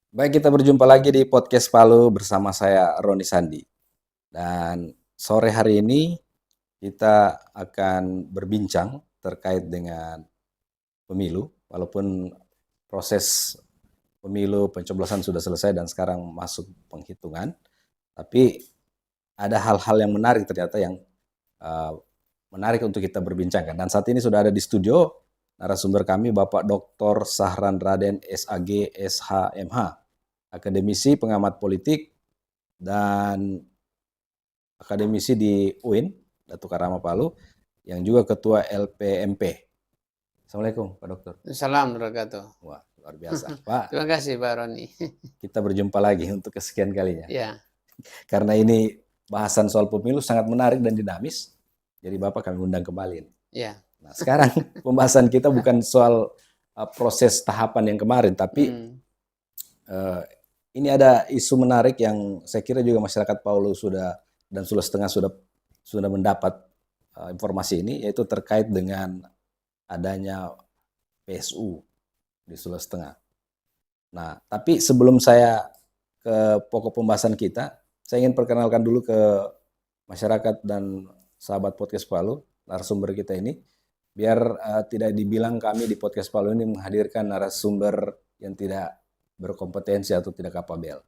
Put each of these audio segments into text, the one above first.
Baik, kita berjumpa lagi di podcast Palu bersama saya Roni Sandi. Dan sore hari ini kita akan berbincang terkait dengan pemilu, walaupun proses pemilu pencoblosan sudah selesai dan sekarang masuk penghitungan, tapi ada hal-hal yang menarik ternyata yang uh, menarik untuk kita berbincangkan. Dan saat ini sudah ada di studio narasumber kami Bapak Dr. Sahran Raden SAG SHMH, akademisi pengamat politik dan akademisi di UIN, Datuk Karama Palu, yang juga ketua LPMP. Assalamualaikum Pak Dokter. Assalamualaikum warahmatullahi wabarakatuh. Wah, luar biasa. Pak, Terima kasih Pak Roni. kita berjumpa lagi untuk kesekian kalinya. Ya, Karena ini bahasan soal pemilu sangat menarik dan dinamis, jadi Bapak kami undang kembali. ya. Nah, sekarang pembahasan kita bukan soal proses tahapan yang kemarin, tapi ini ada isu menarik yang saya kira juga masyarakat Paulu sudah dan Sulawesi Tengah sudah mendapat informasi ini, yaitu terkait dengan adanya PSU di Sulawesi Tengah. Nah, tapi sebelum saya ke pokok pembahasan kita, saya ingin perkenalkan dulu ke masyarakat dan sahabat podcast Palu, narasumber kita ini, biar tidak dibilang kami di podcast Palu ini menghadirkan narasumber yang tidak berkompetensi atau tidak kapabel.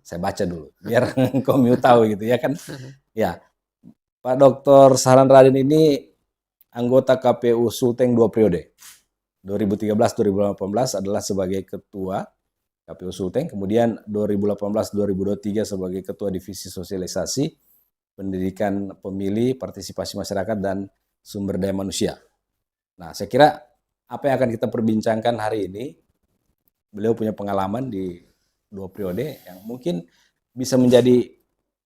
Saya baca dulu, biar kamu tahu gitu ya kan. Ya, Pak Dr. Sahran Raden ini anggota KPU Sulteng 2 periode. 2013-2018 adalah sebagai ketua KPU Sulteng, kemudian 2018-2023 sebagai ketua divisi sosialisasi, pendidikan pemilih, partisipasi masyarakat, dan sumber daya manusia. Nah, saya kira apa yang akan kita perbincangkan hari ini, beliau punya pengalaman di 2 periode yang mungkin bisa menjadi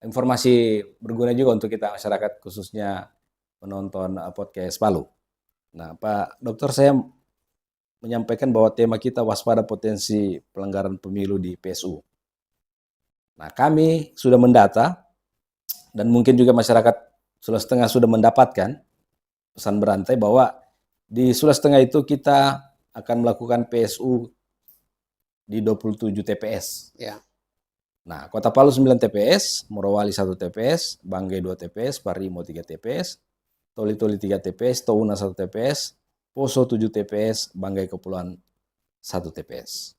informasi berguna juga untuk kita masyarakat, khususnya penonton podcast Palu. Nah, Pak Dokter, saya menyampaikan bahwa tema kita waspada potensi pelanggaran pemilu di PSU. Nah, kami sudah mendata dan mungkin juga masyarakat Sulawesi Tengah sudah mendapatkan pesan berantai bahwa di Sulawesi Tengah itu kita akan melakukan PSU di 27 TPS. Ya. Nah, Kota Palu 9 TPS, Morowali 1 TPS, Banggai 2 TPS, Parimo 3 TPS, Toli-Toli 3 TPS, Touna 1 TPS, Poso 7 TPS, Banggai Kepulauan 1 TPS.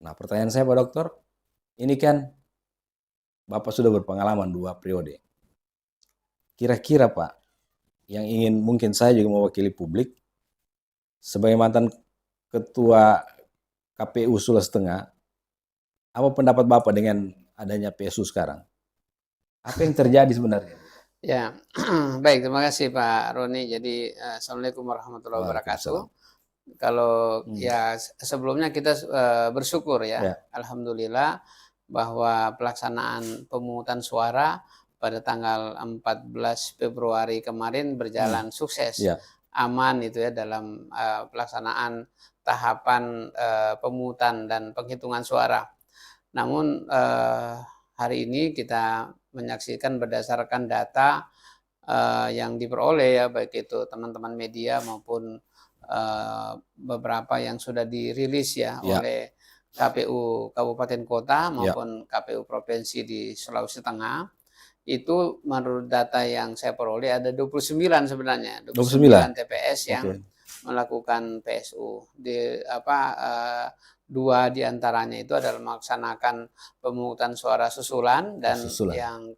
Nah, pertanyaan saya Pak Dokter, ini kan Bapak sudah berpengalaman 2 periode. Kira-kira Pak, yang ingin mungkin saya juga mewakili publik, sebagai mantan Ketua KPU Sulawesi Tengah, apa pendapat Bapak dengan adanya PSU sekarang? Apa yang terjadi sebenarnya? Ya, baik. Terima kasih Pak Roni. Jadi, Assalamualaikum warahmatullahi wabarakatuh. Kalau ya sebelumnya kita bersyukur ya, alhamdulillah bahwa pelaksanaan pemungutan suara pada tanggal 14 Februari kemarin berjalan sukses, aman itu ya dalam pelaksanaan tahapan pemungutan dan penghitungan suara. Namun hari ini kita menyaksikan berdasarkan data yang diperoleh ya, baik itu teman-teman media maupun beberapa yang sudah dirilis ya oleh KPU Kabupaten Kota maupun KPU Provinsi di Sulawesi Tengah. Itu menurut data yang saya peroleh ada 29 sebenarnya, 29 TPS yang melakukan PSU. Dua diantaranya itu adalah melaksanakan pemungutan suara susulan dan yang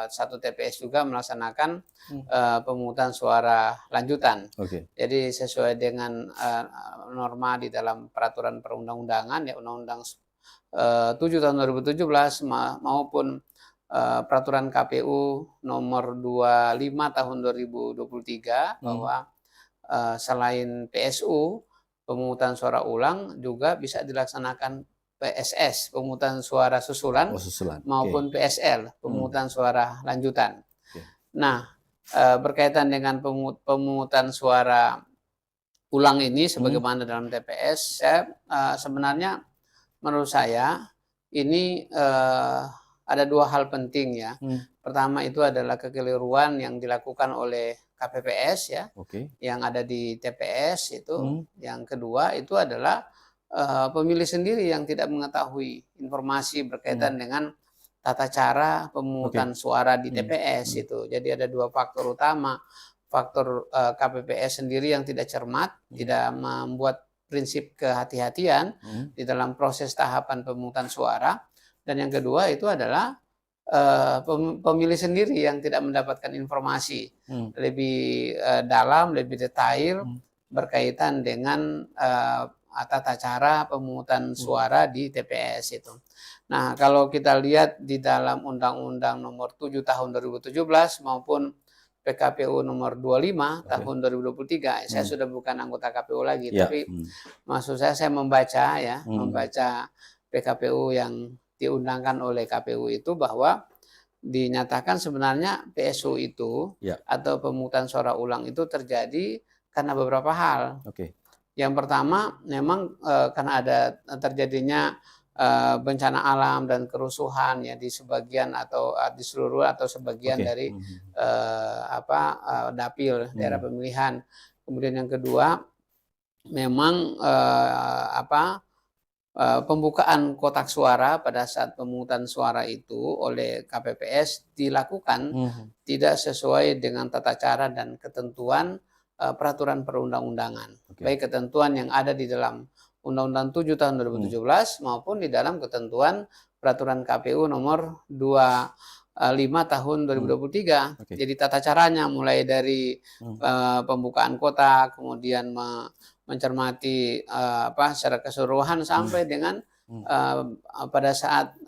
satu TPS juga melaksanakan pemungutan suara lanjutan. Jadi sesuai dengan norma di dalam peraturan perundang-undangan ya, Undang-Undang 7 tahun 2017 maupun peraturan KPU nomor 25 tahun 2023 bahwa selain PSU, pemungutan suara ulang juga bisa dilaksanakan PSS, pemungutan suara susulan, maupun PSL, pemungutan suara lanjutan. Nah, berkaitan dengan pemungutan suara ulang ini sebagaimana dalam TPS, sebenarnya menurut saya ini ada dua hal penting ya. Pertama itu adalah kekeliruan yang dilakukan oleh KPPS ya, yang ada di TPS itu. Yang kedua itu adalah pemilih sendiri yang tidak mengetahui informasi berkaitan dengan tata cara pemungutan suara di TPS itu. Jadi ada dua faktor utama. Faktor KPPS sendiri yang tidak cermat, tidak membuat prinsip kehati-hatian di dalam proses tahapan pemungutan suara. Dan yang kedua itu adalah pemilih sendiri yang tidak mendapatkan informasi lebih dalam, lebih detail berkaitan dengan tata cara pemungutan suara di TPS itu. Nah, kalau kita lihat di dalam Undang-Undang Nomor 7 Tahun 2017 maupun PKPU Nomor 25 Tahun 2023, saya sudah bukan anggota KPU lagi, tapi maksud saya membaca membaca PKPU yang diundangkan oleh KPU itu bahwa dinyatakan sebenarnya PSU itu atau pemungutan suara ulang itu terjadi karena beberapa hal. Yang pertama memang karena ada terjadinya bencana alam dan kerusuhan ya di sebagian atau di seluruh atau sebagian dari dapil daerah pemilihan. Kemudian yang kedua memang pembukaan kotak suara pada saat pemungutan suara itu oleh KPPS dilakukan tidak sesuai dengan tata cara dan ketentuan peraturan perundang-undangan. Baik ketentuan yang ada di dalam Undang-Undang 7 Tahun 2017 maupun di dalam ketentuan peraturan KPU nomor 25 Tahun 2023. Jadi tata caranya mulai dari pembukaan kotak, kemudian mencermati secara keseluruhan sampai dengan pada saat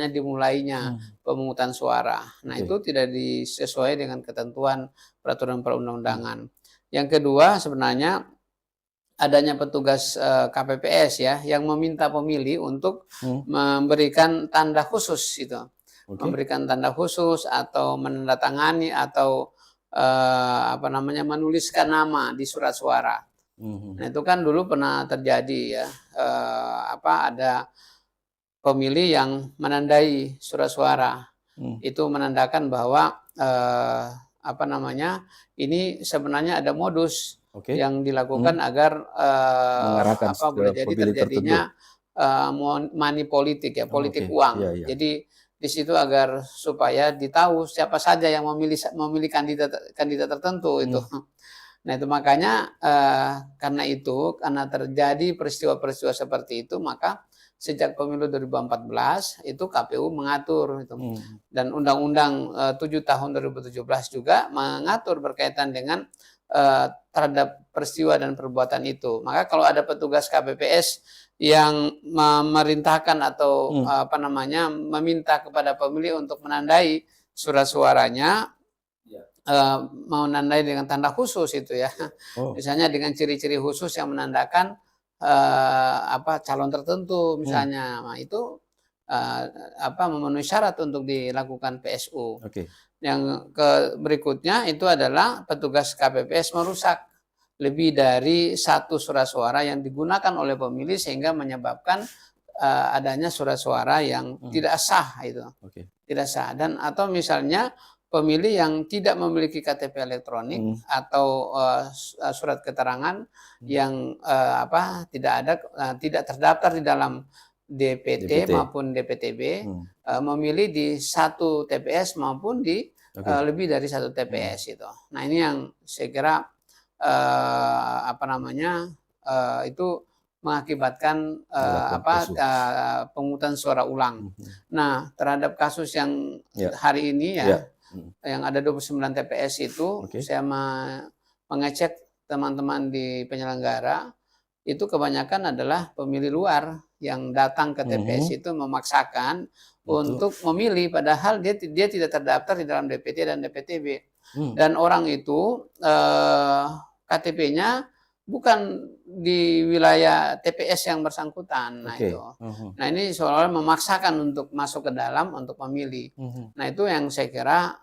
dimulainya pemungutan suara. Nah, itu tidak disesuai dengan ketentuan peraturan perundang-undangan. Yang kedua sebenarnya adanya petugas KPPS ya yang meminta pemilih untuk memberikan tanda khusus itu. Memberikan tanda khusus atau menandatangani atau menuliskan nama di surat suara. Nah, itu kan dulu pernah terjadi ya, ada pemilih yang menandai surat suara. Itu menandakan bahwa ini sebenarnya ada modus yang dilakukan agar boleh jadi terjadinya money politik ya, politik uang. Jadi di situ agar supaya ditahu siapa saja yang memilih kandidat tertentu itu. Nah, itu makanya karena terjadi peristiwa-peristiwa seperti itu, maka sejak pemilu 2014 itu KPU mengatur itu. Dan Undang-Undang 7 Tahun 2017 juga mengatur berkaitan dengan terhadap peristiwa dan perbuatan itu. Maka kalau ada petugas KPPS yang memerintahkan atau meminta kepada pemilih untuk menandai surat suaranya, menandai dengan tanda khusus itu ya. Misalnya dengan ciri-ciri khusus yang menandakan calon tertentu misalnya. Nah, itu memenuhi syarat untuk dilakukan PSU. Yang berikutnya itu adalah petugas KPPS merusak lebih dari satu surat suara yang digunakan oleh pemilih sehingga menyebabkan adanya surat suara yang tidak sah itu. Tidak sah. Dan atau misalnya pemilih yang tidak memiliki KTP elektronik atau surat keterangan yang tidak terdaftar di dalam DPT maupun DPTB, memilih di satu TPS maupun di lebih dari satu TPS itu. Nah, ini yang saya kira itu mengakibatkan pemungutan suara ulang. Nah, terhadap kasus yang hari ini yang ada 29 TPS itu, saya mengecek teman-teman di penyelenggara, itu kebanyakan adalah pemilih luar yang datang ke TPS itu memaksakan untuk memilih, padahal dia tidak terdaftar di dalam DPT dan DPTB. Dan orang itu KTP-nya bukan di wilayah TPS yang bersangkutan. Nah, itu. Nah, ini seolah-olah memaksakan untuk masuk ke dalam untuk memilih. Nah, itu yang saya kira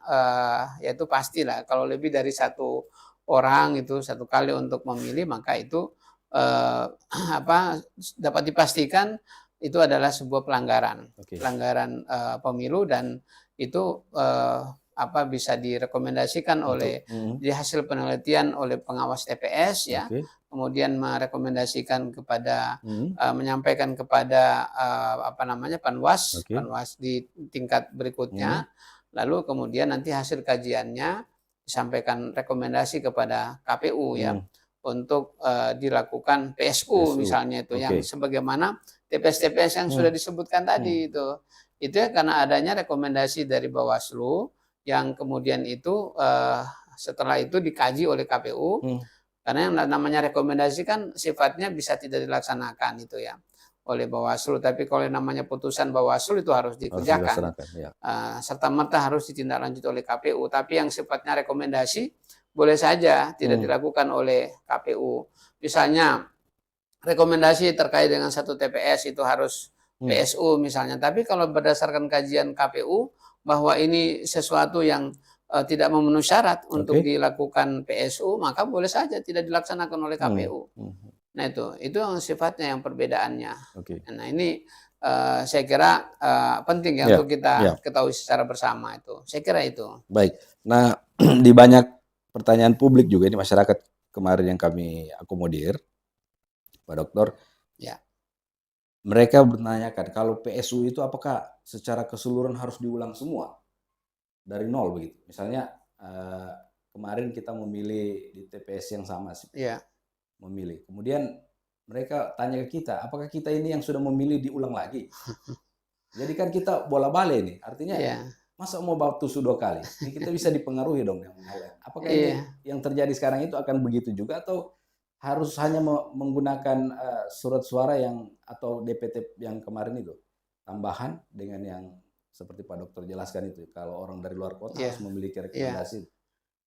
yaitu pastilah kalau lebih dari satu orang itu satu kali untuk memilih, maka itu dapat dipastikan itu adalah sebuah pelanggaran pemilu, dan itu bisa direkomendasikan oleh di hasil penelitian oleh pengawas TPS ya. kemudian merekomendasikan kepada menyampaikan kepada Panwas, Panwas di tingkat berikutnya. Lalu kemudian nanti hasil kajiannya disampaikan rekomendasi kepada KPU ya untuk dilakukan PSU misalnya itu yang sebagaimana TPS-TPS yang sudah disebutkan tadi itu ya karena adanya rekomendasi dari Bawaslu yang kemudian itu setelah itu dikaji oleh KPU karena yang namanya rekomendasi kan sifatnya bisa tidak dilaksanakan itu ya oleh Bawaslu, tapi kalau namanya putusan Bawaslu itu harus dikerjakan serta merta harus ditindaklanjuti oleh KPU, tapi yang sifatnya rekomendasi boleh saja tidak dilakukan oleh KPU. Misalnya rekomendasi terkait dengan satu TPS itu harus PSU misalnya, tapi kalau berdasarkan kajian KPU bahwa ini sesuatu yang tidak memenuhi syarat untuk dilakukan PSU, maka boleh saja tidak dilaksanakan oleh KPU. Nah itu yang sifatnya yang perbedaannya. Nah ini saya kira penting ya untuk kita ketahui secara bersama itu. Saya kira itu. Baik. Nah di banyak pertanyaan publik juga ini masyarakat kemarin yang kami akomodir, Pak Dokter, mereka menanyakan kalau PSU itu apakah secara keseluruhan harus diulang semua dari nol begitu. Misalnya kemarin kita memilih di TPS yang sama sih. Memilih. Kemudian mereka tanya ke kita, apakah kita ini yang sudah memilih diulang lagi? Jadi kan kita bola-balik nih. Artinya masa mau baptis 2 kali? Ini kita bisa dipengaruhi dong. Apakah ini yang terjadi sekarang itu akan begitu juga atau harus hanya menggunakan surat suara yang atau DPT yang kemarin itu tambahan dengan yang seperti Pak Dokter jelaskan itu, kalau orang dari luar kota harus memiliki rekomendasi.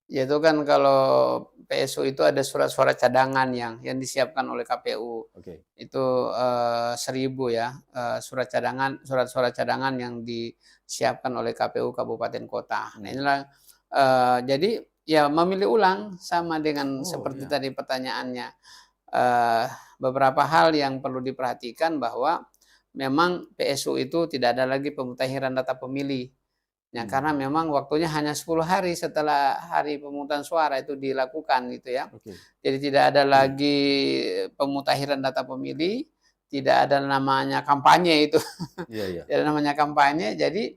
Ya itu kan kalau PSU itu ada surat-surat cadangan yang disiapkan oleh KPU. Itu 1000 ya surat-surat cadangan yang disiapkan oleh KPU kabupaten kota. Nah inilah jadi ya memilih ulang sama dengan seperti tadi pertanyaannya. Beberapa hal yang perlu diperhatikan bahwa memang PSU itu tidak ada lagi pemutakhiran data pemilih. Ya, karena memang waktunya hanya 10 hari setelah hari pemungutan suara itu dilakukan gitu ya. Jadi tidak ada lagi pemutakhiran data pemilih, tidak ada namanya kampanye itu. Tidak ada namanya kampanye, jadi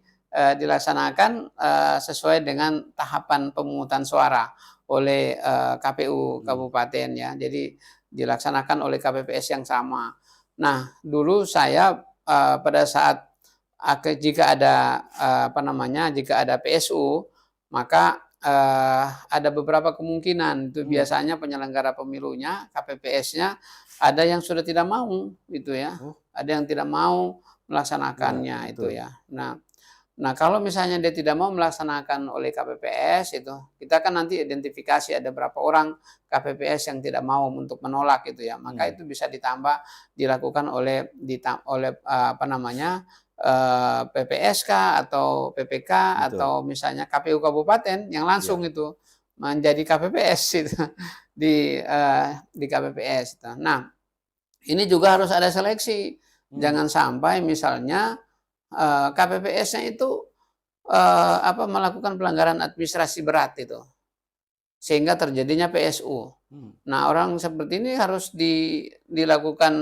dilaksanakan sesuai dengan tahapan pemungutan suara oleh KPU kabupaten ya. Jadi dilaksanakan oleh KPPS yang sama. Nah, dulu saya pada saat jika ada jika ada PSU, maka ada beberapa kemungkinan itu biasanya penyelenggara pemilunya, KPPS-nya ada yang sudah tidak mau gitu ya. Ada yang tidak mau melaksanakannya itu ya. Nah, kalau misalnya dia tidak mau melaksanakan oleh KPPS itu, kita kan nanti identifikasi ada berapa orang KPPS yang tidak mau untuk menolak gitu ya. Maka itu bisa ditambah dilakukan oleh PPSK atau PPK atau misalnya KPU kabupaten yang langsung itu menjadi KPPS itu di KPPS. Nah, ini juga harus ada seleksi. Jangan sampai misalnya KPPS-nya itu melakukan pelanggaran administrasi berat itu sehingga terjadinya PSU. Nah, orang seperti ini harus dilakukan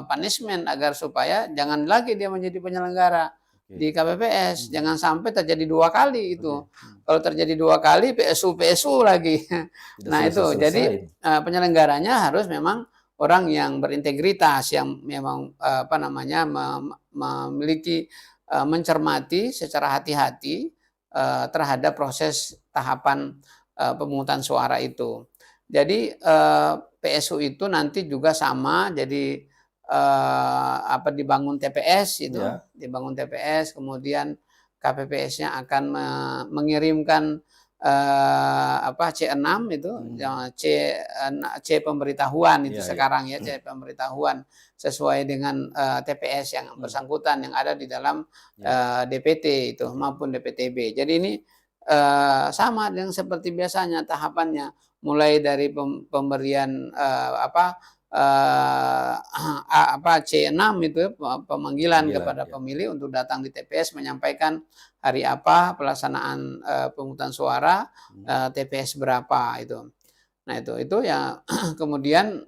punishment agar supaya jangan lagi dia menjadi penyelenggara di KPPS. Jangan sampai terjadi 2 kali itu. Kalau terjadi 2 kali PSU lagi. Nah itu jadi penyelenggaranya harus memang orang yang berintegritas, yang memang memiliki mencermati secara hati-hati terhadap proses tahapan pemungutan suara itu. Jadi PSU itu nanti juga sama, jadi dibangun TPS itu, dibangun TPS, kemudian KPPS-nya akan mengirimkan C6 itu, C pemberitahuan itu sekarang ya, C pemberitahuan sesuai dengan TPS yang bersangkutan yang ada di dalam DPT itu maupun DPTB. Jadi ini sama dengan seperti biasanya tahapannya, mulai dari pemberian C6 itu pemanggilan kepada pemilih untuk datang di TPS menyampaikan hari apa pelaksanaan pemungutan suara, TPS berapa itu. Nah itu ya kemudian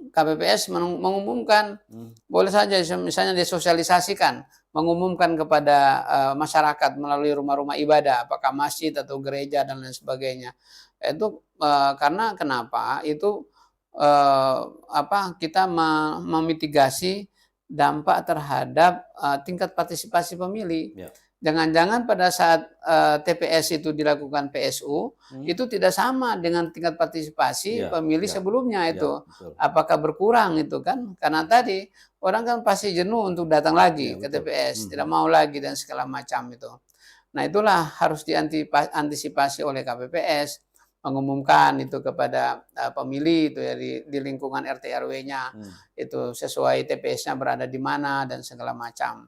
KPPS mengumumkan, boleh saja misalnya disosialisasikan, mengumumkan kepada masyarakat melalui rumah-rumah ibadah, apakah masjid atau gereja dan lain sebagainya. Itu karena kenapa? Itu kita memitigasi dampak terhadap tingkat partisipasi pemilih. Ya. Jangan-jangan pada saat TPS itu dilakukan PSU, itu tidak sama dengan tingkat partisipasi pemilih sebelumnya itu. Apakah berkurang itu kan? Karena tadi orang kan pasti jenuh untuk datang lagi ke TPS, tidak mau lagi dan segala macam itu. Nah itulah harus diantisipasi oleh KPPS, mengumumkan itu kepada pemilih itu ya di lingkungan RT RW-nya, itu sesuai TPS-nya berada di mana dan segala macam.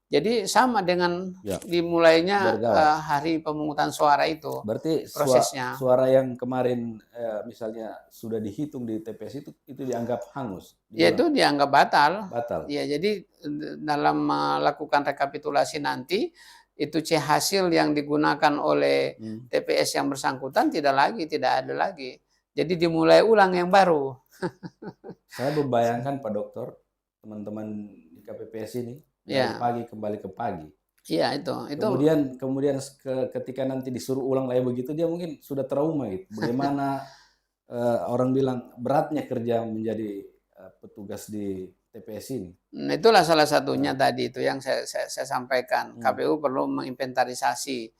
Jadi sama dengan dimulainya hari pemungutan suara itu. Berarti prosesnya. Suara yang kemarin misalnya sudah dihitung di TPS itu dianggap hangus. Ya itu dianggap batal. Batal. Ya jadi dalam melakukan rekapitulasi nanti itu hasil yang digunakan oleh TPS yang bersangkutan tidak ada lagi. Jadi dimulai ulang yang baru. Saya membayangkan Pak Dokter, teman-teman di KPPS ini dari pagi kembali ke pagi. Iya itu. Kemudian ketika nanti disuruh ulang lagi begitu, dia mungkin sudah trauma gitu. Bagaimana orang bilang beratnya kerja menjadi petugas di TPS ini. Nah, itulah salah satunya tadi itu yang saya sampaikan. KPU perlu menginventarisasi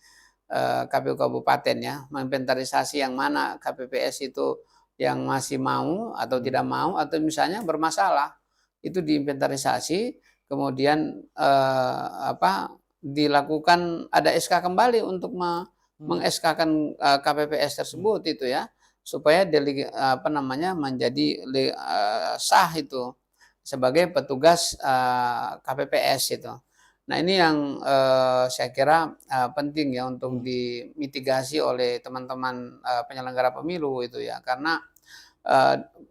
KPU kabupaten ya, menginventarisasi yang mana KPPS itu yang masih mau atau tidak mau atau misalnya bermasalah. Itu diinventarisasi. Kemudian dilakukan ada SK kembali untuk meng-SK-kan KPPS tersebut itu ya, supaya menjadi sah itu sebagai petugas KPPS itu. Nah ini yang saya kira penting ya untuk dimitigasi oleh teman-teman penyelenggara pemilu itu ya, karena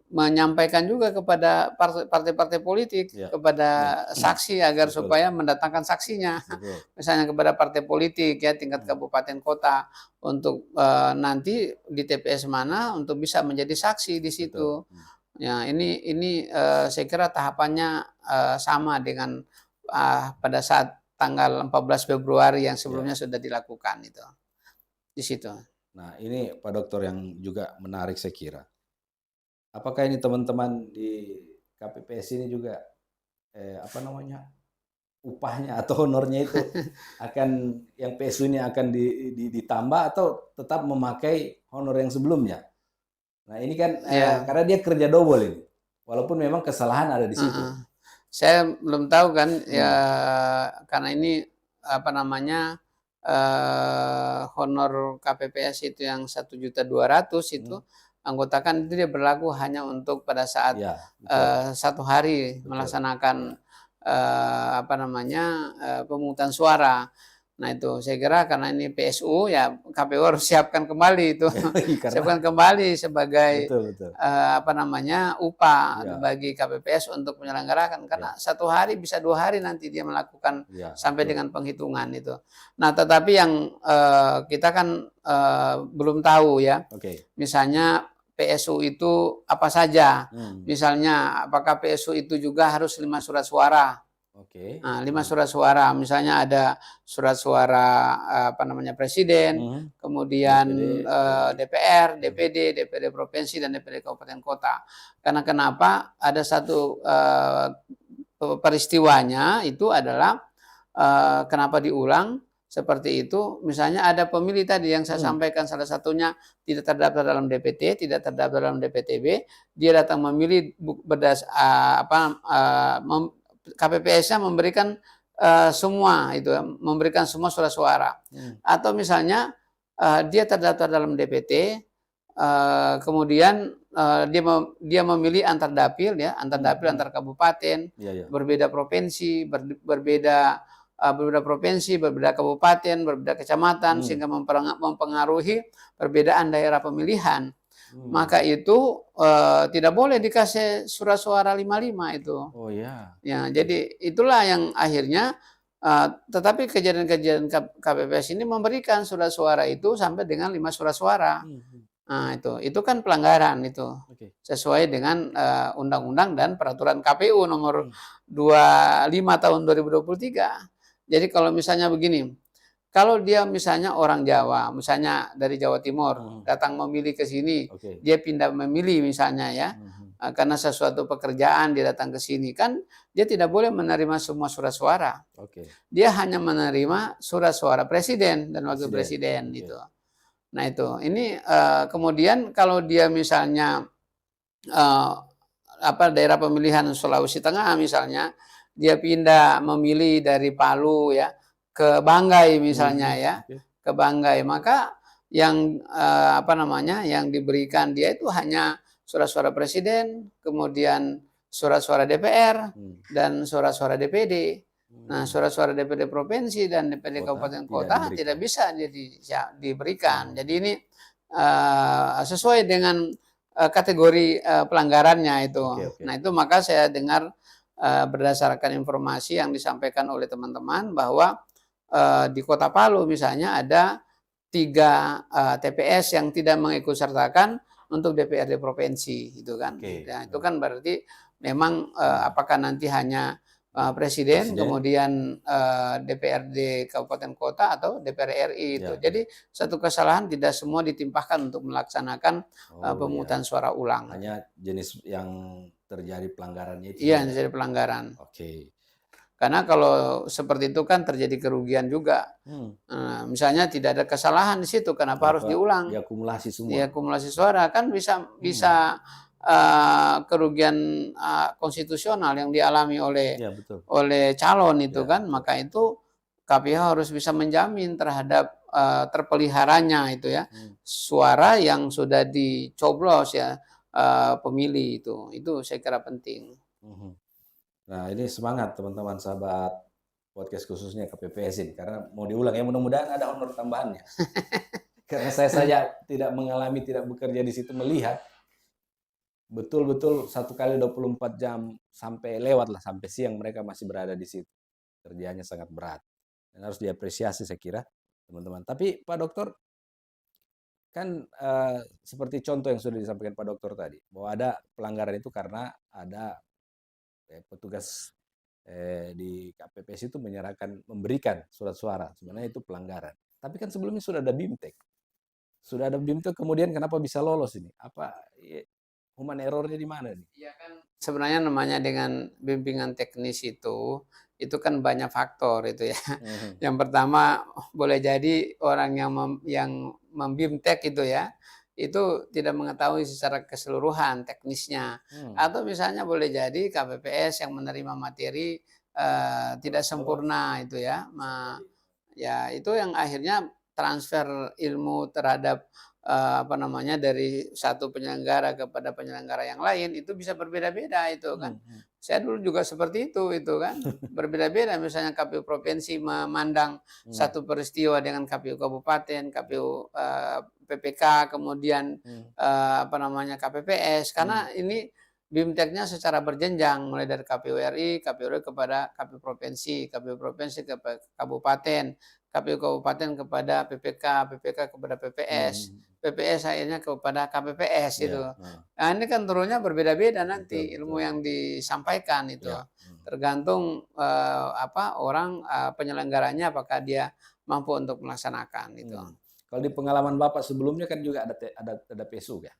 menyampaikan juga kepada partai-partai politik, kepada saksi agar supaya mendatangkan saksinya. Misalnya kepada partai politik ya tingkat kabupaten kota untuk nanti di TPS mana untuk bisa menjadi saksi di situ. Ya ini saya kira tahapannya sama dengan pada saat tanggal 14 Februari yang sebelumnya sudah dilakukan itu di situ. Nah ini Pak Dokter yang juga menarik saya kira. Apakah ini teman-teman di KPPS ini juga upahnya atau honornya itu akan yang PSU ini akan ditambah atau tetap memakai honor yang sebelumnya? Nah ini kan karena dia kerja double ini, walaupun memang kesalahan ada di situ. Saya belum tahu kan ya, karena ini honor KPPS itu yang 1.200.000 itu anggota kan itu dia berlaku hanya untuk pada saat satu hari melaksanakan pemungutan suara. Nah itu saya kira karena ini PSU ya KPU harus siapkan kembali itu, siapkan kembali sebagai upah bagi KPPS untuk menyelenggarakan karena satu hari bisa 2 hari nanti dia melakukan sampai dengan penghitungan itu. Nah tetapi yang kita kan belum tahu ya, misalnya PSU itu apa saja, misalnya apakah PSU itu juga harus 5 surat suara. Nah, 5 surat suara, misalnya ada surat suara presiden, kemudian DPR, DPD, DPD provinsi dan DPD kabupaten kota. Karena kenapa? Ada satu peristiwanya itu adalah kenapa diulang seperti itu. Misalnya ada pemilih tadi yang saya sampaikan, salah satunya tidak terdaftar dalam DPT, tidak terdaftar dalam DPTB, dia datang memilih KPPS-nya memberikan semua itu, memberikan semua surat suara. Atau misalnya dia terdaftar dalam DPT, kemudian dia memilih antar dapil ya, antar dapil antar kabupaten, berbeda provinsi, berbeda provinsi, berbeda kabupaten, berbeda kecamatan, sehingga mempengaruhi perbedaan daerah pemilihan. Maka itu tidak boleh dikasih surat suara 55 itu. Oh ya. Ya, jadi itulah yang akhirnya tetapi kejadian-kejadian KPPS ini memberikan surat suara itu sampai dengan 5 surat suara. Nah, itu kan pelanggaran itu. Sesuai dengan undang-undang dan peraturan KPU nomor 25 tahun 2023. Jadi kalau misalnya begini, kalau dia misalnya orang Jawa, misalnya dari Jawa Timur, datang memilih ke sini, dia pindah memilih misalnya ya, karena sesuatu pekerjaan dia datang ke sini, kan dia tidak boleh menerima semua surat suara. Dia hanya menerima surat suara presiden dan wakil presiden itu. Nah itu, ini kemudian kalau dia misalnya daerah pemilihan Sulawesi Tengah misalnya, dia pindah memilih dari Palu ya ke Banggai misalnya ya, ke Banggai, maka yang yang diberikan dia itu hanya surat suara presiden, kemudian surat suara DPR dan surat suara DPD. Nah, surat-suara DPD provinsi dan DPD kabupaten kota tidak bisa diberikan. Jadi ini sesuai dengan kategori pelanggarannya itu. Nah, itu maka saya dengar berdasarkan informasi yang disampaikan oleh teman-teman bahwa di Kota Palu misalnya ada 3 TPS yang tidak mengikutsertakan untuk DPRD provinsi, itu kan. Nah, itu kan berarti memang apakah nanti hanya presiden, kemudian DPRD kabupaten kota atau DPR RI itu. Jadi satu kesalahan tidak semua ditimpahkan untuk melaksanakan pemungutan suara ulang. Hanya jenis yang terjadi pelanggarannya itu. Iya, terjadi pelanggaran. Karena kalau seperti itu kan terjadi kerugian juga. Misalnya tidak ada kesalahan di situ, kenapa harus diulang? Diakumulasi semua. Diakumulasi suara kan bisa kerugian konstitusional yang dialami oleh calon itu kan, maka itu KPU harus bisa menjamin terhadap terpeliharanya itu ya suara yang sudah dicoblos ya pemilih itu saya kira penting. Nah ini semangat teman-teman sahabat podcast khususnya KPPS ini, karena mau diulang ya, mudah-mudahan ada honor tambahannya. Karena saya saja tidak mengalami, tidak bekerja di situ, melihat betul-betul 1 kali 24 jam sampai lewat lah, sampai siang mereka masih berada di situ. Kerjanya sangat berat dan harus diapresiasi saya kira teman-teman. Tapi Pak Dokter, kan seperti contoh yang sudah disampaikan Pak Dokter tadi, bahwa ada pelanggaran itu karena ada petugas di KPPS itu memberikan surat suara, sebenarnya itu pelanggaran. Tapi kan sebelumnya sudah ada BIMTEK. Sudah ada BIMTEK, kemudian kenapa bisa lolos ini? Apa human errornya di mana nih? Iya kan, sebenarnya namanya dengan bimbingan teknis itu kan banyak faktor itu ya. Yang pertama boleh jadi orang yang membimtek itu ya, itu tidak mengetahui secara keseluruhan teknisnya. Atau misalnya boleh jadi KPPS yang menerima materi tidak sempurna itu ya. Ya itu yang akhirnya transfer ilmu terhadap dari satu penyelenggara kepada penyelenggara yang lain itu bisa berbeda-beda itu kan. Saya dulu juga seperti itu kan. Berbeda-beda, misalnya KPU provinsi memandang satu peristiwa dengan KPU kabupaten, KPU PPK, kemudian KPPS, karena ini BIMTEK-nya secara berjenjang mulai dari KPU RI, KPU RI kepada KPU provinsi ke kabupaten, KPU kabupaten kepada PPK, PPK kepada PPS, PPS akhirnya kepada KPPS itu. Nah, ini kan turunnya berbeda-beda nanti ilmu yang disampaikan itu. Tergantung orang penyelenggaranya apakah dia mampu untuk melaksanakan itu. Kalau di pengalaman Bapak sebelumnya kan juga ada PSU ya?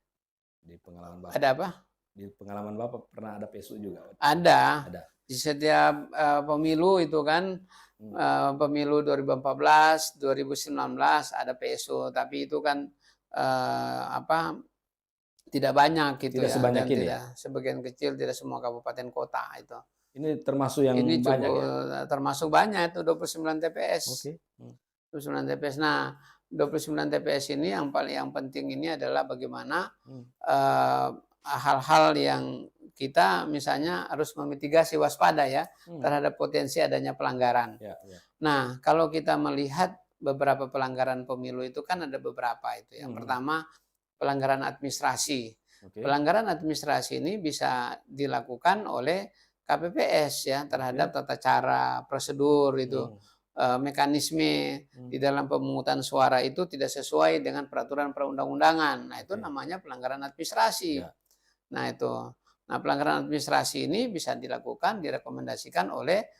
Di pengalaman Bapak. Ada apa? Di pengalaman Bapak pernah ada PSU juga? Ada. Di setiap pemilu itu kan, pemilu 2014, 2019 ada PSU, tapi itu kan tidak banyak gitu tidak ya. Sebanyak ini ya. Sebagian kecil, tidak semua kabupaten kota itu. Ini termasuk yang ini banyak ya? Termasuk banyak itu 29 TPS. 29 TPS. Nah, 29 TPS ini yang penting ini adalah bagaimana hal-hal yang kita misalnya harus memitigasi, waspada ya terhadap potensi adanya pelanggaran. Nah, kalau kita melihat beberapa pelanggaran pemilu itu kan ada beberapa itu. Yang pertama pelanggaran administrasi. Pelanggaran administrasi ini bisa dilakukan oleh KPPS ya terhadap tata cara prosedur itu. mekanisme di dalam pemungutan suara itu tidak sesuai dengan peraturan perundang-undangan. Nah, itu namanya pelanggaran administrasi. Nah, itu. Nah, pelanggaran administrasi ini bisa dilakukan, direkomendasikan oleh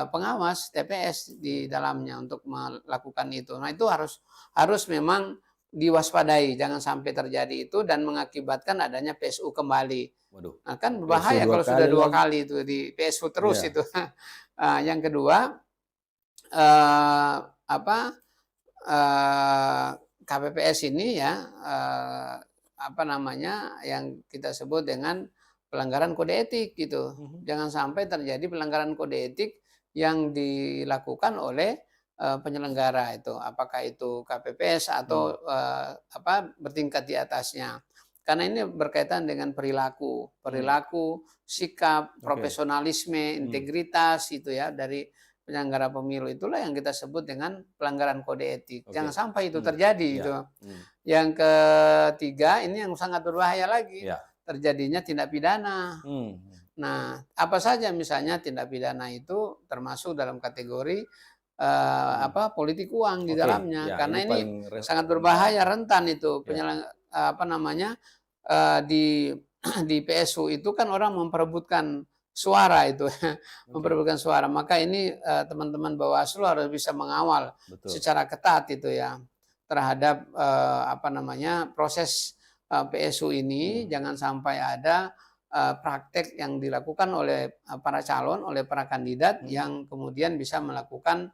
pengawas TPS di dalamnya untuk melakukan itu. Nah, itu harus memang diwaspadai, jangan sampai terjadi itu dan mengakibatkan adanya PSU kembali. Waduh. Nah, kan berbahaya kalau sudah 2 kali itu di PSU terus itu. Yang kedua, KPPS ini ya, yang kita sebut dengan pelanggaran kode etik gitu. Jangan sampai terjadi pelanggaran kode etik yang dilakukan oleh penyelenggara itu, apakah itu KPPS atau bertingkat di atasnya. Karena ini berkaitan dengan perilaku, sikap, profesionalisme, integritas itu ya dari penyelenggara pemilu, itulah yang kita sebut dengan pelanggaran kode etik. Jangan sampai itu terjadi itu. Yang ketiga, ini yang sangat berbahaya lagi, terjadinya tindak pidana. Nah, apa saja misalnya tindak pidana itu termasuk dalam kategori politik uang di dalamnya, karena ini sangat berbahaya, rentan itu di PSU itu kan orang memperebutkan suara itu, memperebutkan suara. Maka ini teman-teman Bawaslu harus bisa mengawal secara ketat itu ya terhadap proses PSU ini. Jangan sampai ada praktek yang dilakukan oleh para calon, oleh para kandidat yang kemudian bisa melakukan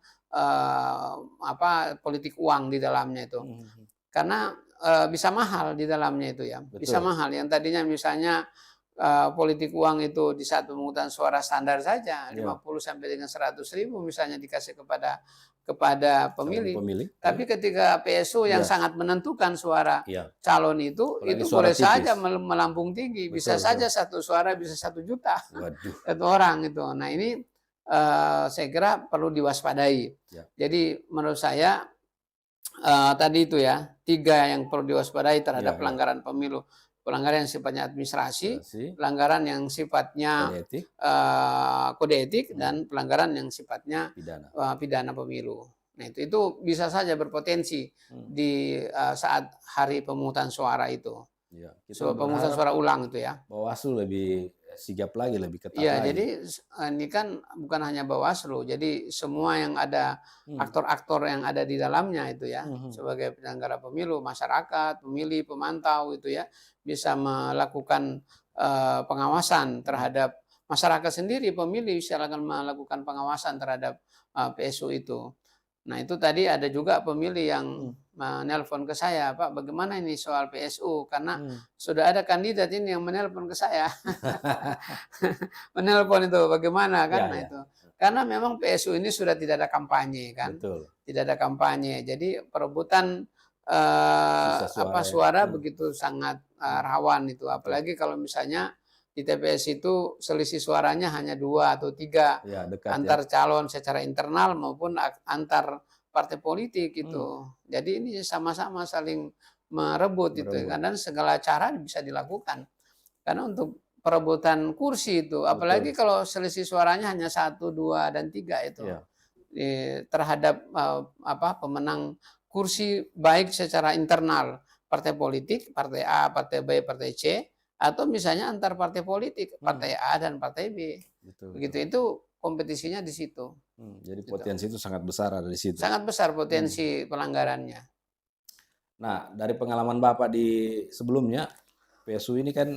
politik uang di dalamnya itu. Karena bisa mahal di dalamnya itu ya. Bisa mahal. Yang tadinya misalnya politik uang itu di saat pemungutan suara standar saja 50 sampai dengan 100.000 misalnya dikasih kepada pemilih. Tapi ketika PSU yang sangat menentukan suara calon itu boleh saja melambung tinggi, bisa saja satu suara bisa 1 juta satu orang itu. Nah, ini saya kira perlu diwaspadai. Jadi menurut saya tadi itu ya 3 yang perlu diwaspadai terhadap pelanggaran pemilu. Pelanggaran yang sifatnya administrasi, pelanggaran yang sifatnya kode etik, dan pelanggaran yang sifatnya pidana pemilu. Nah, itu bisa saja berpotensi di saat hari pemungutan suara itu. Pemungutan suara ulang itu ya. Bawaslu lebih sigap lagi, lebih ketat lagi. lagi. Jadi ini kan bukan hanya Bawaslu, jadi semua yang ada aktor-aktor yang ada di dalamnya itu ya, sebagai penyelenggara pemilu, masyarakat, pemilih, pemantau itu ya, bisa melakukan pengawasan terhadap masyarakat sendiri, pemilih silakan melakukan pengawasan terhadap PSU itu. Nah, itu tadi ada juga pemilih yang menelpon ke saya, Pak, bagaimana ini soal PSU? Karena sudah ada kandidat ini yang menelpon ke saya. Menelpon itu bagaimana kan? Itu. Karena memang PSU ini sudah tidak ada kampanye kan? Tidak ada kampanye. Jadi perebutan suara begitu sangat rawan itu. Apalagi kalau misalnya di TPS itu selisih suaranya hanya 2 atau 3 antar calon secara internal maupun antar partai politik itu. Jadi ini sama-sama saling merebut itu, karena segala cara bisa dilakukan. Karena untuk perebutan kursi itu, apalagi kalau selisih suaranya hanya 1, 2, dan 3 itu terhadap pemenang kursi baik secara internal partai politik, partai A, partai B, partai C, atau misalnya antar partai politik, partai A dan partai B. Begitu. Itu kompetisinya di situ. Jadi potensi itu sangat besar ada di situ. Sangat besar potensi pelanggarannya. Nah, dari pengalaman Bapak di sebelumnya, PSU ini kan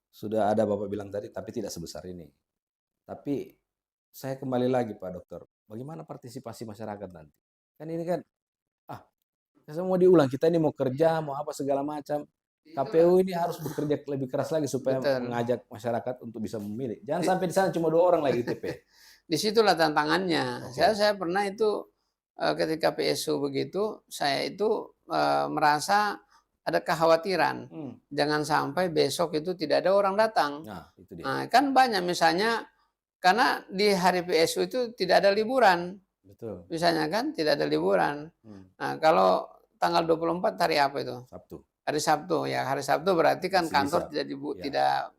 sudah ada Bapak bilang tadi, tapi tidak sebesar ini. Tapi saya kembali lagi Pak Dokter, bagaimana partisipasi masyarakat nanti? Kan ini kan, saya mau diulang, kita ini mau kerja, mau apa segala macam. KPU ini harus bekerja lebih keras lagi supaya mengajak masyarakat untuk bisa memilih. Jangan sampai di sana cuma 2 orang lagi TP. Disitulah tantangannya. Saya pernah itu ketika PSU begitu, saya itu merasa ada kekhawatiran. Jangan sampai besok itu tidak ada orang datang. Nah, itu dia. Nah, kan banyak misalnya, karena di hari PSU itu tidak ada liburan. Betul. Misalnya kan tidak ada liburan. Nah, kalau tanggal 24 hari apa itu? Sabtu. Hari Sabtu ya, hari Sabtu berarti kan kantor tidak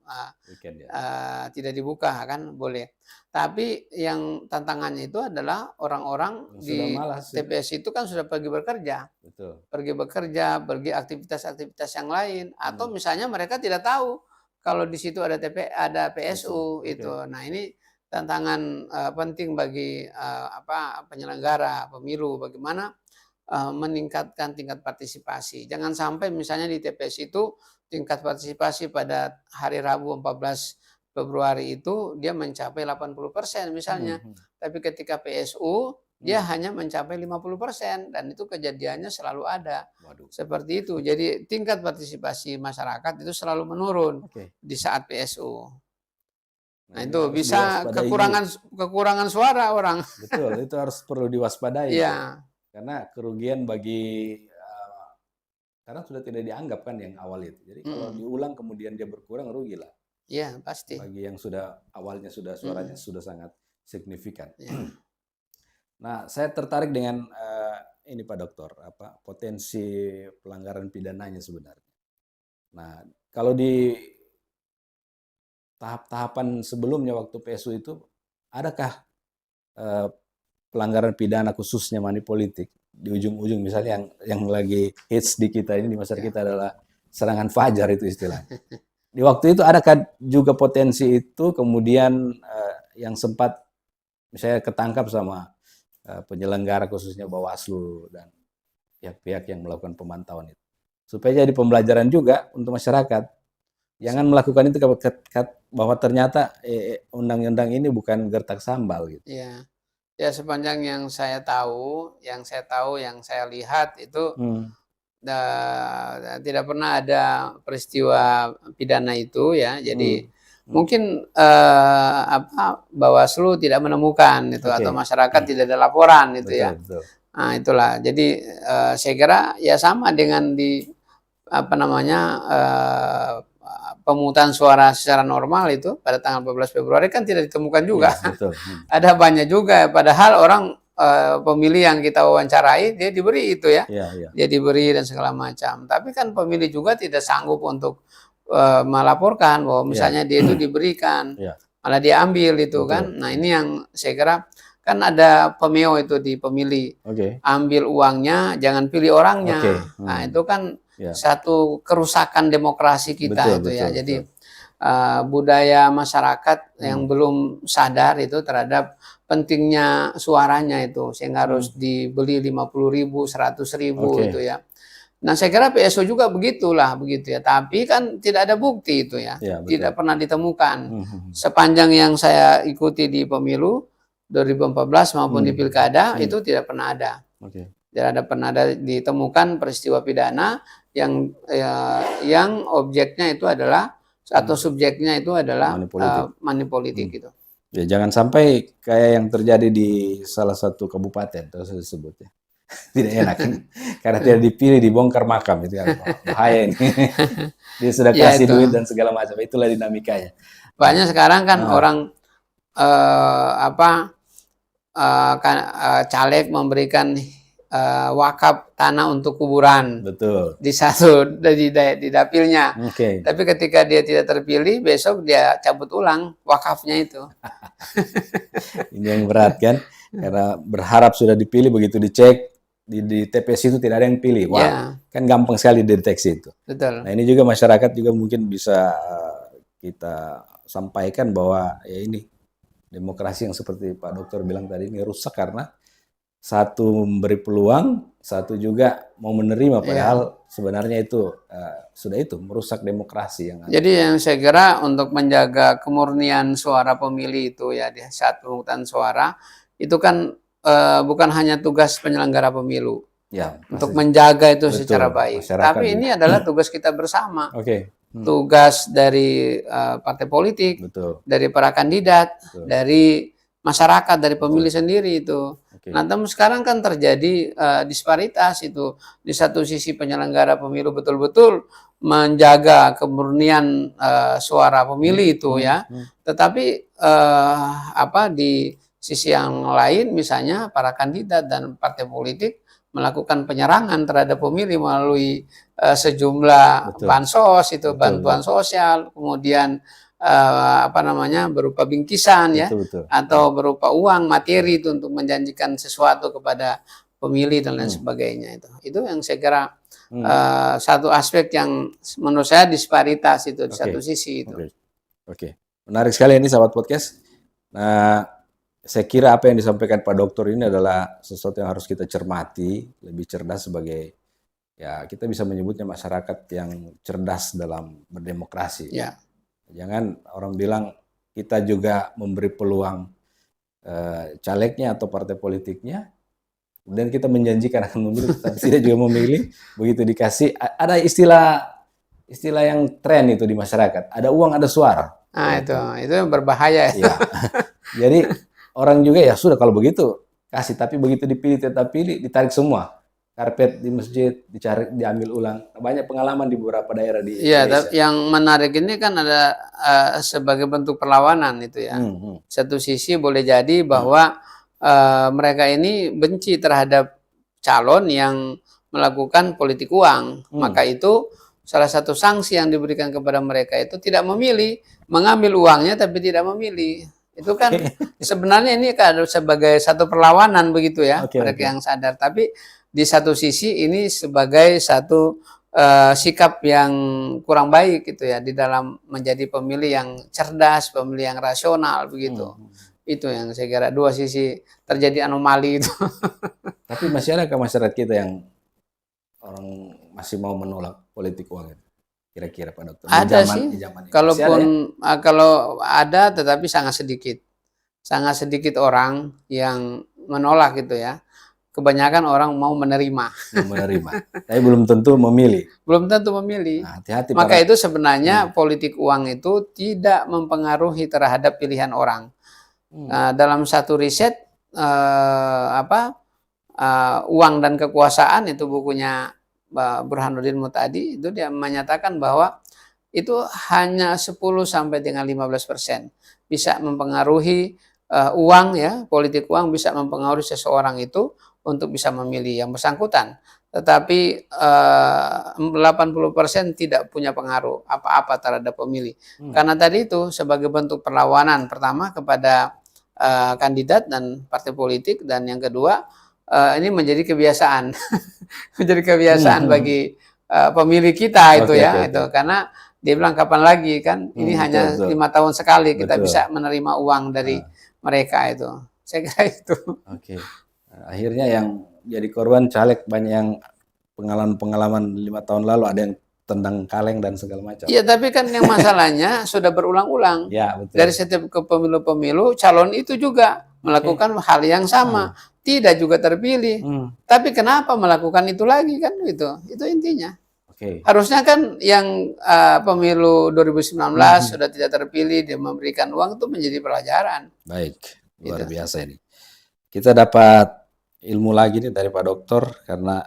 tidak dibuka kan, boleh. Tapi yang tantangannya itu adalah orang-orang di TPS itu kan sudah pergi bekerja. Betul. Pergi bekerja, pergi aktivitas-aktivitas yang lain, atau misalnya mereka tidak tahu kalau di situ ada PSU itu. Nah, ini tantangan penting bagi penyelenggara pemilu, bagaimana meningkatkan tingkat partisipasi. Jangan sampai misalnya di TPS itu tingkat partisipasi pada hari Rabu 14 Februari itu dia mencapai 80% misalnya. Tapi ketika PSU dia hanya mencapai 50% dan itu kejadiannya selalu ada. Seperti itu. Jadi tingkat partisipasi masyarakat itu selalu menurun di saat PSU. Nah, itu bisa kekurangan suara orang. Betul, itu harus perlu diwaspadai. Iya. Karena kerugian karena sudah tidak dianggap kan yang awal itu. Jadi kalau diulang kemudian dia berkurang, rugi lah. Iya, pasti. Bagi yang awalnya suaranya sudah sangat signifikan. Nah, saya tertarik dengan ini Pak Dokter, potensi pelanggaran pidananya sebenarnya. Nah, kalau di tahap-tahapan sebelumnya waktu PSU itu, adakah pelanggaran pidana khususnya money politik di ujung-ujung, misalnya yang lagi hits di kita ini, di masyarakat kita adalah serangan fajar itu istilahnya. Di waktu itu adakah juga potensi itu kemudian yang sempat misalnya ketangkap sama penyelenggara khususnya Bawaslu dan pihak-pihak yang melakukan pemantauan itu, supaya jadi pembelajaran juga untuk masyarakat. Jangan melakukan itu bahwa ternyata undang-undang ini bukan gertak sambal gitu. Iya. Ya, sepanjang yang saya tahu, yang saya lihat itu tidak pernah ada peristiwa pidana itu ya. Jadi mungkin Bawaslu tidak menemukan itu atau masyarakat tidak ada laporan itu ya. Betul. Nah, itulah. Jadi saya kira ya sama dengan di pemungutan suara secara normal itu pada tanggal 14 Februari kan tidak ditemukan juga. Yes, betul. Ada banyak juga, padahal orang pemilih yang kita wawancarai dia diberi itu ya. Dia diberi dan segala macam. Tapi kan pemilih juga tidak sanggup untuk melaporkan bahwa misalnya dia itu diberikan, malah dia ambil itu kan. Nah, ini yang saya kira kan ada pemeo itu di pemilih. Ambil uangnya, jangan pilih orangnya. Nah, itu kan satu kerusakan demokrasi kita ya. Jadi budaya masyarakat yang belum sadar itu terhadap pentingnya suaranya itu, sehingga harus dibeli 50.000, 100.000 itu ya. Nah, saya kira PSO juga begitu ya. Tapi kan tidak ada bukti itu ya. Tidak pernah ditemukan. Sepanjang yang saya ikuti di pemilu 2014 maupun di pilkada itu tidak pernah ada. Tidak pernah ada ditemukan peristiwa pidana yang objeknya itu adalah atau subjeknya itu adalah money politik gitu. Ya, jangan sampai kayak yang terjadi di salah satu kabupaten terus disebutnya. Tidak enak karena tidak dipilih, dibongkar makam itu kan bahaya ini. Dia sudah kasih duit dan segala macam, itulah dinamikanya. Banyak sekarang kan orang caleg memberikan wakaf tanah untuk kuburan. Betul. Di dapilnya. Tapi ketika dia tidak terpilih, besok dia cabut ulang wakafnya itu. Ini yang berat kan, karena berharap sudah dipilih, begitu dicek di TPS itu tidak ada yang pilih. Wah, kan gampang sekali dideteksi itu. Betul. Nah, ini juga masyarakat juga mungkin bisa kita sampaikan bahwa ya ini demokrasi yang seperti Pak Dokter bilang tadi ini rusak karena satu memberi peluang, satu juga mau menerima, padahal sebenarnya itu sudah merusak demokrasi yang ada. Jadi yang saya kira untuk menjaga kemurnian suara pemilih itu ya di saat pemungutan suara itu kan bukan hanya tugas penyelenggara pemilu untuk menjaga itu secara baik, tapi ini adalah tugas kita bersama. Tugas dari partai politik, dari para kandidat, dari masyarakat, dari pemilih sendiri itu. Nah, namun sekarang kan terjadi disparitas itu. Di satu sisi penyelenggara pemilu betul-betul menjaga kemurnian suara pemilih itu ya. Tetapi di sisi yang lain misalnya para kandidat dan partai politik melakukan penyerangan terhadap pemilih melalui sejumlah bansos itu, bantuan sosial, kemudian berupa bingkisan ya, atau berupa uang materi itu untuk menjanjikan sesuatu kepada pemilih dan lain sebagainya. Itu yang saya kira satu aspek yang menurut saya disparitas itu di satu sisi itu. Oke. Menarik sekali ini sahabat podcast. Nah, saya kira apa yang disampaikan Pak Dokter ini adalah sesuatu yang harus kita cermati, lebih cerdas sebagai, ya kita bisa menyebutnya masyarakat yang cerdas dalam berdemokrasi. Ya. Jangan orang bilang kita juga memberi peluang calegnya atau partai politiknya, dan kita menjanjikan akan memilih, tapi tidak juga memilih. Begitu dikasih, ada istilah yang tren itu di masyarakat. Ada uang, ada suara. Nah, itu yang berbahaya. Ya. Jadi orang juga ya sudah kalau begitu kasih, tapi begitu dipilih tetap pilih, ditarik semua. Karpet di masjid dicari, diambil ulang. Banyak pengalaman di beberapa daerah di Indonesia. Yang menarik ini kan ada sebagai bentuk perlawanan itu ya. Satu sisi boleh jadi bahwa mereka ini benci terhadap calon yang melakukan politik uang. Maka itu salah satu sanksi yang diberikan kepada mereka itu tidak memilih, mengambil uangnya tapi tidak memilih. Itu kan sebenarnya ini kan sebagai satu perlawanan begitu ya, mereka yang sadar. Tapi di satu sisi ini sebagai satu sikap yang kurang baik gitu ya, di dalam menjadi pemilih yang cerdas, pemilih yang rasional begitu. Itu yang saya kira dua sisi terjadi anomali itu. Tapi masih ada masyarakat kita yang orang masih mau menolak politik uang itu, kira-kira Pak Dokter? Ada sih, kalau ada tetapi sangat sedikit orang yang menolak gitu ya. Kebanyakan orang mau menerima. Tapi belum tentu memilih. Nah, hati-hati. Maka itu sebenarnya politik uang itu tidak mempengaruhi terhadap pilihan orang. Dalam satu riset uang dan kekuasaan, itu bukunya Burhanuddin Muhtadi, itu dia menyatakan bahwa itu hanya 10 sampai dengan 15% bisa mempengaruhi uang ya, politik uang bisa mempengaruhi seseorang itu untuk bisa memilih yang bersangkutan. Tetapi 80% tidak punya pengaruh apa-apa terhadap pemilih. Karena tadi itu sebagai bentuk perlawanan, pertama kepada kandidat dan partai politik, dan yang kedua ini menjadi kebiasaan. Menjadi kebiasaan bagi pemilih kita itu itu. Karena dia bilang kapan lagi kan, ini hanya 5 tahun sekali kita bisa menerima uang dari mereka itu. Saya kira itu. Akhirnya yang jadi korban caleg banyak yang pengalaman 5 tahun lalu, ada yang tendang kaleng dan segala macam. Iya, tapi kan yang masalahnya sudah berulang-ulang. Ya, betul. Dari setiap pemilu-pemilu, calon itu juga melakukan hal yang sama. Tidak juga terpilih. Tapi kenapa melakukan itu lagi kan? Itu intinya. Harusnya kan yang pemilu 2019 sudah tidak terpilih, dia memberikan uang, itu menjadi pelajaran. Baik, luar biasa ini. Kita dapat ilmu lagi nih dari Pak Dokter, karena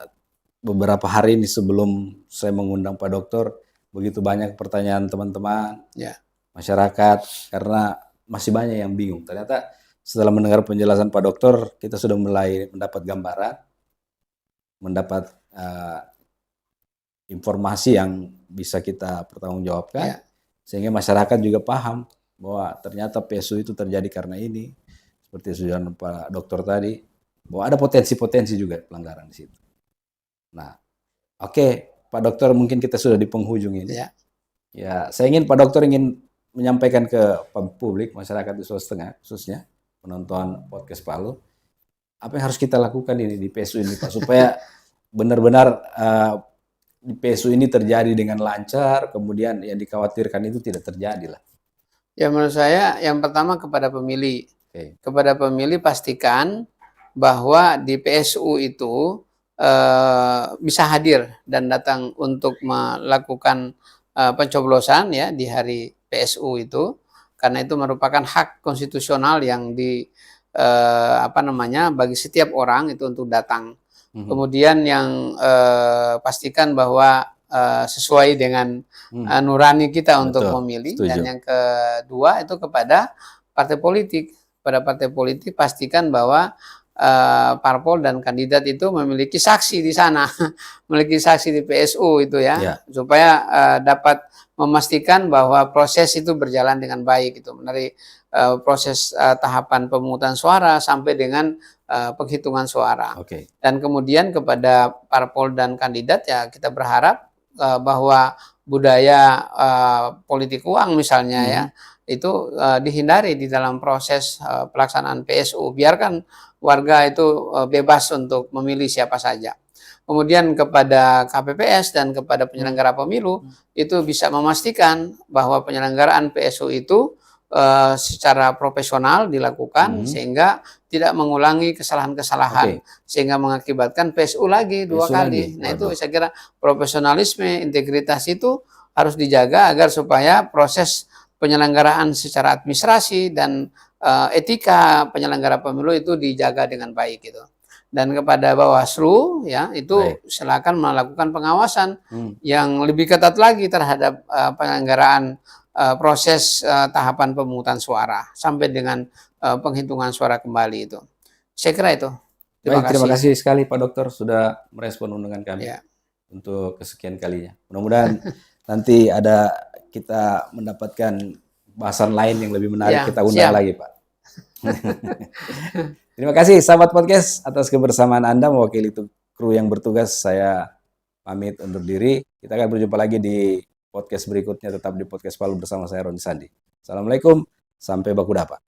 beberapa hari ini sebelum saya mengundang Pak Dokter, begitu banyak pertanyaan teman-teman, masyarakat, karena masih banyak yang bingung. Ternyata setelah mendengar penjelasan Pak Dokter, kita sudah mulai mendapat gambaran, mendapat informasi yang bisa kita pertanggungjawabkan, sehingga masyarakat juga paham bahwa ternyata PSU itu terjadi karena ini, seperti sudah Pak Dokter tadi, bahwa ada potensi-potensi juga pelanggaran di situ. Nah, Pak Dokter, mungkin kita sudah di penghujung ini. Ya, saya ingin Pak Dokter menyampaikan ke publik, masyarakat di Sulawesi Tengah, khususnya penonton podcast Palu, apa yang harus kita lakukan ini di PSU ini, Pak, supaya benar-benar di PSU ini terjadi dengan lancar, kemudian yang dikhawatirkan itu tidak terjadi lah. Ya, menurut saya yang pertama kepada pemilih. Kepada pemilih pastikan bahwa di PSU itu bisa hadir dan datang untuk melakukan pencoblosan ya di hari PSU itu, karena itu merupakan hak konstitusional yang bagi setiap orang itu untuk datang. Kemudian yang pastikan bahwa sesuai dengan nurani kita untuk memilih. Dan yang kedua itu kepada partai politik. Pada partai politik pastikan bahwa parpol dan kandidat itu memiliki saksi di sana, memiliki saksi di PSU itu ya, supaya dapat memastikan bahwa proses itu berjalan dengan baik itu, dari proses tahapan pemungutan suara sampai dengan penghitungan suara. Dan kemudian kepada parpol dan kandidat ya kita berharap bahwa budaya politik uang misalnya ya itu dihindari di dalam proses pelaksanaan PSU. Biarkan warga itu bebas untuk memilih siapa saja. Kemudian kepada KPPS dan kepada penyelenggara pemilu itu bisa memastikan bahwa penyelenggaraan PSU itu secara profesional dilakukan sehingga tidak mengulangi kesalahan-kesalahan sehingga mengakibatkan PSU lagi dua kali. Nah itu saya kira profesionalisme, integritas itu harus dijaga agar supaya proses penyelenggaraan secara administrasi dan etika penyelenggara pemilu itu dijaga dengan baik gitu. Dan kepada Bawaslu ya itu silakan melakukan pengawasan yang lebih ketat lagi terhadap penyelenggaraan proses tahapan pemungutan suara sampai dengan penghitungan suara kembali itu. Saya kira itu. Terima kasih sekali Pak Dokter sudah merespon undangan kami untuk kesekian kalinya. Mudah-mudahan nanti kita mendapatkan bahasan lain yang lebih menarik, kita undang lagi Pak. Terima kasih sahabat podcast atas kebersamaan Anda. Mewakili kru yang bertugas, saya pamit undur diri. Kita akan berjumpa lagi di podcast berikutnya, tetap di Podcast Palu bersama saya Roni Sandi. Assalamualaikum, sampai baku dapat.